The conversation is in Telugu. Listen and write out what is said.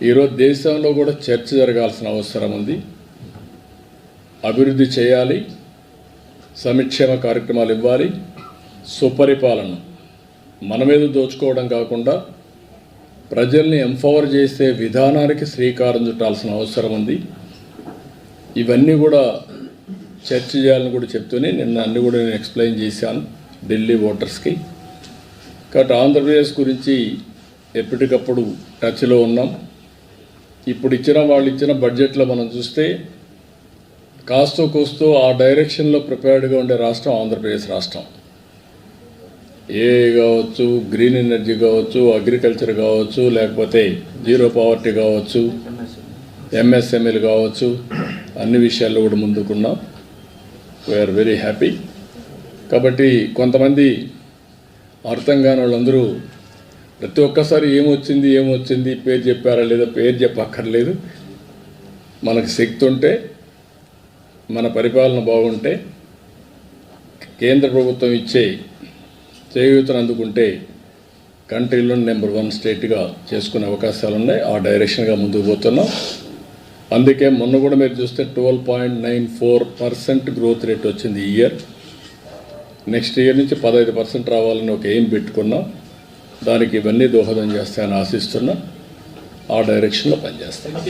ఈరోజు దేశంలో కూడా చర్చ జరగాల్సిన అవసరం ఉంది. అభివృద్ధి చేయాలి, సంక్షేమ కార్యక్రమాలు ఇవ్వాలి, సుపరిపాలన మన మీద దోచుకోవడం కాకుండా ప్రజల్ని ఎంపవర్ చేసే విధానానికి శ్రీకారం చుట్టాల్సిన అవసరం ఉంది. ఇవన్నీ కూడా చర్చ చేయాలని కూడా చెప్తూనే నిన్న అన్ని కూడా నేను ఎక్స్ప్లెయిన్ చేశాను ఢిల్లీ ఓటర్స్కి. కాబట్టి ఆంధ్రప్రదేశ్ గురించి ఎప్పటికప్పుడు టచ్లో ఉన్నాం. ఇప్పుడు వాళ్ళు ఇచ్చిన బడ్జెట్లో మనం చూస్తే కాస్తో కోస్తో ఆ డైరెక్షన్లో ప్రిపేర్డ్గా ఉండే రాష్ట్రం ఆంధ్రప్రదేశ్ రాష్ట్రం. కావచ్చు, గ్రీన్ ఎనర్జీ కావచ్చు, అగ్రికల్చర్ కావచ్చు, లేకపోతే జీరో పావర్టీ కావచ్చు, ఎంఎస్ఎంఈలు కావచ్చు, అన్ని విషయాల్లో కూడా ముందుకున్నాం. We are very happy. కాబట్టి కొంతమంది అర్థం కాని వాళ్ళందరూ ప్రతి ఒక్కసారి ఏమొచ్చింది పేరు చెప్పారా లేదా, పేరు చెప్పక్కర్లేదు. మనకు శక్తి ఉంటే, మన పరిపాలన బాగుంటే, కేంద్ర ప్రభుత్వం ఇచ్చే చేయూతను అందుకుంటే కంట్రీలో నెంబర్ 1 స్టేట్గా చేసుకునే అవకాశాలు ఉన్నాయి. ఆ డైరెక్షన్గా ముందుకు పోతున్నాం. అందుకే మొన్న కూడా మీరు చూస్తే 12.94% గ్రోత్ రేట్ వచ్చింది ఈ ఇయర్. నెక్స్ట్ ఇయర్ నుంచి 15% రావాలని ఒక ఎయిమ్ పెట్టుకున్నాం. దానికి ఇవన్నీ దోహదం చేస్తాయని ఆశిస్తున్నా. ఆ డైరెక్షన్లో పనిచేస్తాం.